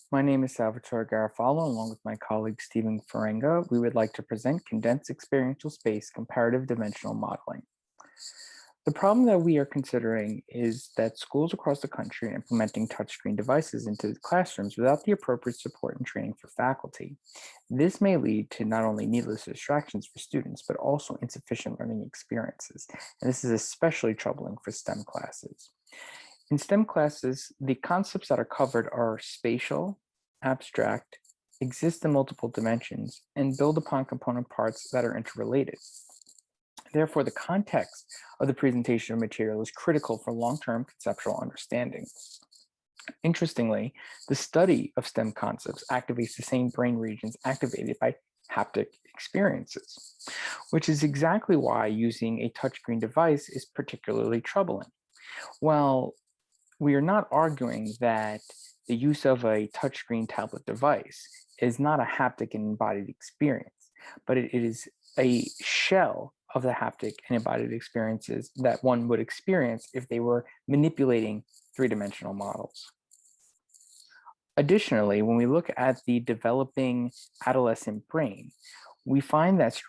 My name is Salvatore Garofalo, along with my colleague Stephen Ferenga. We would like to present condensed experiential space comparative dimensional modeling. The problem that we are considering is that schools across the country are implementing touchscreen devices into classrooms without the appropriate support and training for faculty. This may lead to not only needless distractions for students, but also insufficient learning experiences. And this is especially troubling for STEM classes. In STEM classes, the concepts that are covered are spatial, abstract, exist in multiple dimensions, and build upon component parts that are interrelated. Therefore, the context of the presentation of material is critical for long-term conceptual understanding. Interestingly, the study of STEM concepts activates the same brain regions activated by haptic experiences, which is exactly why using a touchscreen device is particularly troubling. While we are not arguing that the use of a touchscreen tablet device is not a haptic and embodied experience, but it is a shell of the haptic and embodied experiences that one would experience if they were manipulating three-dimensional models. Additionally, when we look at the developing adolescent brain, we find that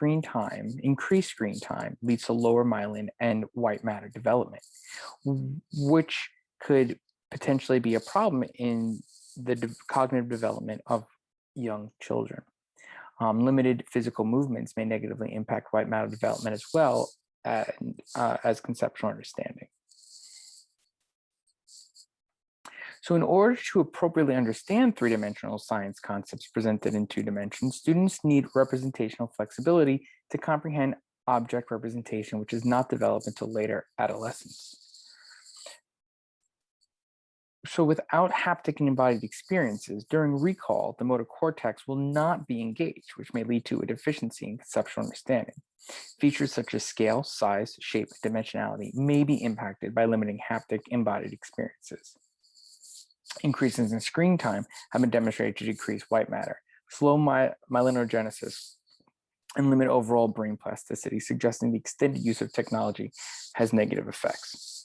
increased screen time leads to lower myelin and white matter development, which could potentially be a problem in the cognitive development of young children. Limited physical movements may negatively impact white matter development as well as conceptual understanding. So in order to appropriately understand three-dimensional science concepts presented in two dimensions, students need representational flexibility to comprehend object representation, which is not developed until later adolescence. So without haptic and embodied experiences, during recall, the motor cortex will not be engaged, which may lead to a deficiency in conceptual understanding. Features such as scale, size, shape, and dimensionality may be impacted by limiting haptic embodied experiences. Increases in screen time have been demonstrated to decrease white matter, slow myelinogenesis, and limit overall brain plasticity, suggesting the extended use of technology has negative effects.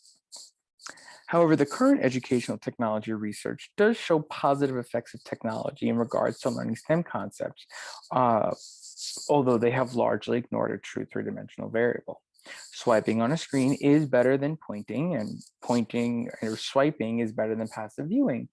However, the current educational technology research does show positive effects of technology in regards to learning STEM concepts, although they have largely ignored a true three-dimensional variable. Swiping on a screen is better than pointing, and pointing or swiping is better than passive viewing.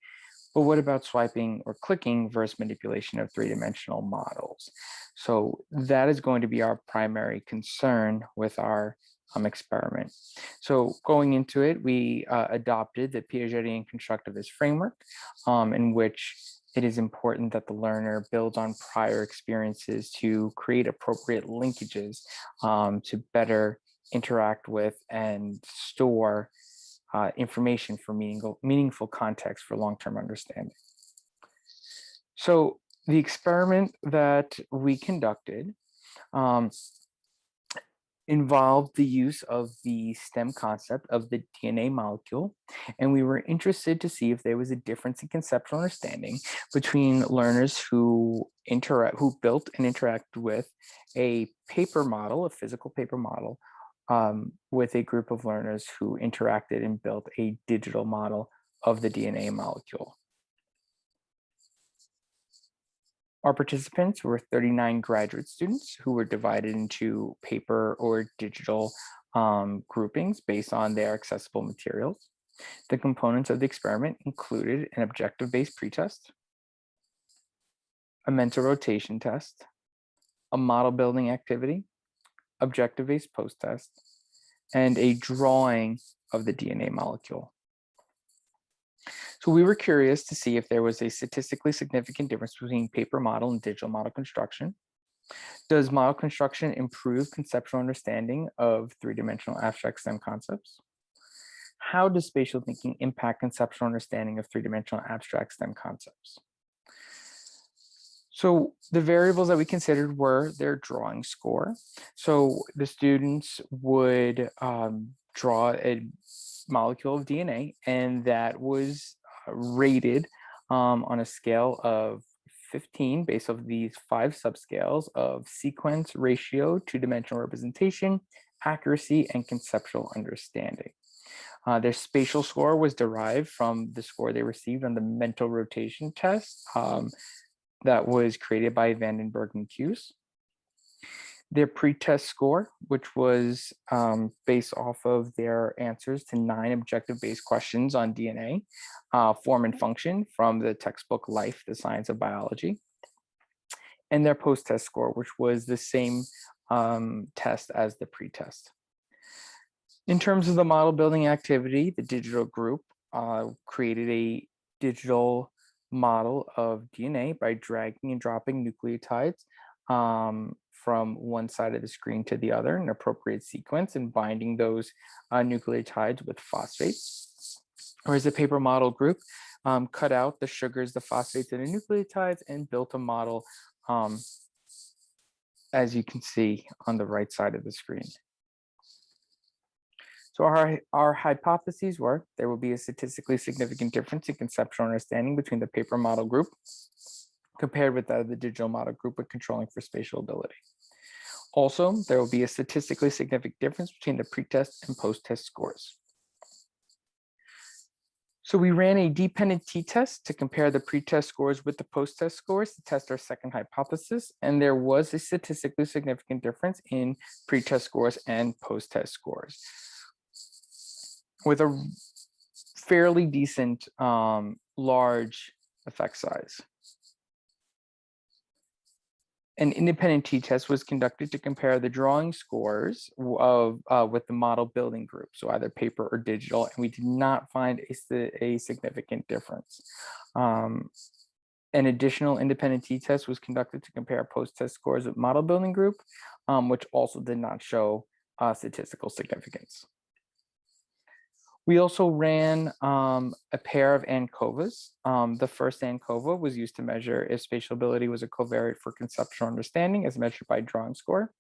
But what about swiping or clicking versus manipulation of three-dimensional models? So that is going to be our primary concern with our experiment. So going into it, we adopted the Piagetian constructivist framework, in which it is important that the learner builds on prior experiences to create appropriate linkages to better interact with and store information for meaningful context for long-term understanding. So the experiment that we conducted involved the use of the STEM concept of the DNA molecule, and we were interested to see if there was a difference in conceptual understanding between learners who built and interacted with a paper model, a physical paper model, with a group of learners who interacted and built a digital model of the DNA molecule. Our participants were 39 graduate students who were divided into paper or digital groupings based on their accessible materials. The components of the experiment included an objective-based pretest, a mental rotation test, a model building activity, objective-based post-test, and a drawing of the DNA molecule. So we were curious to see if there was a statistically significant difference between paper model and digital model construction. Does model construction improve conceptual understanding of three-dimensional abstract STEM concepts? How does spatial thinking impact conceptual understanding of three-dimensional abstract STEM concepts? So the variables that we considered were their drawing score. So the students would draw a molecule of DNA, and that was rated on a scale of 15 based off these 5 subscales of sequence, ratio, two-dimensional representation, accuracy, and conceptual understanding. Their spatial score was derived from the score they received on the mental rotation test that was created by Vandenberg and Hughes. Their pretest score, which was based off of their answers to 9 objective-based questions on DNA, form and function from the textbook Life, the Science of Biology. And their post-test score, which was the same test as the pretest. In terms of the model building activity, the digital group created a digital model of DNA by dragging and dropping nucleotides from one side of the screen to the other in an appropriate sequence and binding those nucleotides with phosphates. Whereas the paper model group cut out the sugars, the phosphates, and the nucleotides and built a model as you can see on the right side of the screen. So our hypotheses were there will be a statistically significant difference in conceptual understanding between the paper model group compared with that of the digital model group with controlling for spatial ability. Also, there will be a statistically significant difference between the pretest and post-test scores. So we ran a dependent t-test to compare the pretest scores with the post-test scores to test our second hypothesis, and there was a statistically significant difference in pretest scores and post-test scores with a fairly decent large effect size. An independent t-test was conducted to compare the drawing scores of with the model building group, so either paper or digital, and we did not find a significant difference. An additional independent t-test was conducted to compare post-test scores with model building group, which also did not show statistical significance. We also ran a pair of ANCOVAs. The first ANCOVA was used to measure if spatial ability was a covariate for conceptual understanding as measured by drawing score,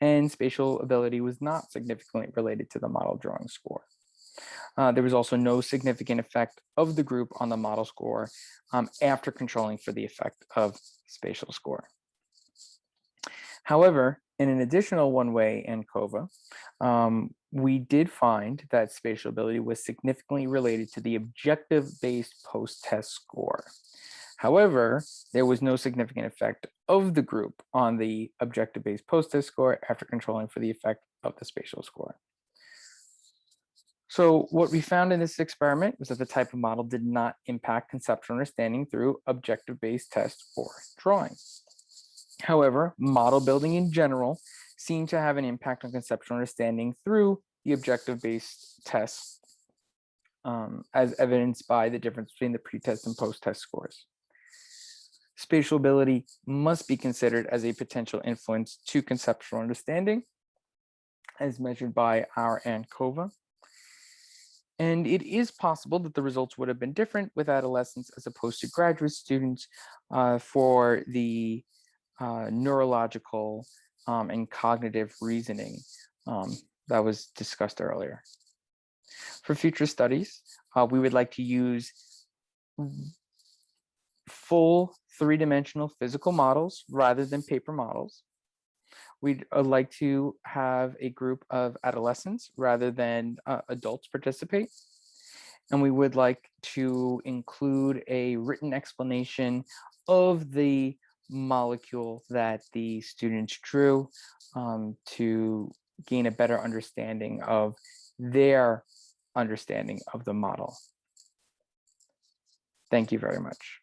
and spatial ability was not significantly related to the model drawing score. There was also no significant effect of the group on the model score after controlling for the effect of spatial score. However, in an additional one-way ANCOVA, we did find that spatial ability was significantly related to the objective-based post-test score. However, there was no significant effect of the group on the objective-based post-test score after controlling for the effect of the spatial score. So what we found in this experiment was that the type of model did not impact conceptual understanding through objective-based test or drawing. However, model building in general seemed to have an impact on conceptual understanding through the objective-based tests, as evidenced by the difference between the pretest and post-test scores. Spatial ability must be considered as a potential influence to conceptual understanding, as measured by our ANCOVA. And it is possible that the results would have been different with adolescents as opposed to graduate students for the neurological and cognitive reasoning that was discussed earlier. For future studies, we would like to use full 3-dimensional physical models rather than paper models. We'd like to have a group of adolescents rather than adults participate. And we would like to include a written explanation of the molecule that the students drew to gain a better understanding of their understanding of the model. Thank you very much.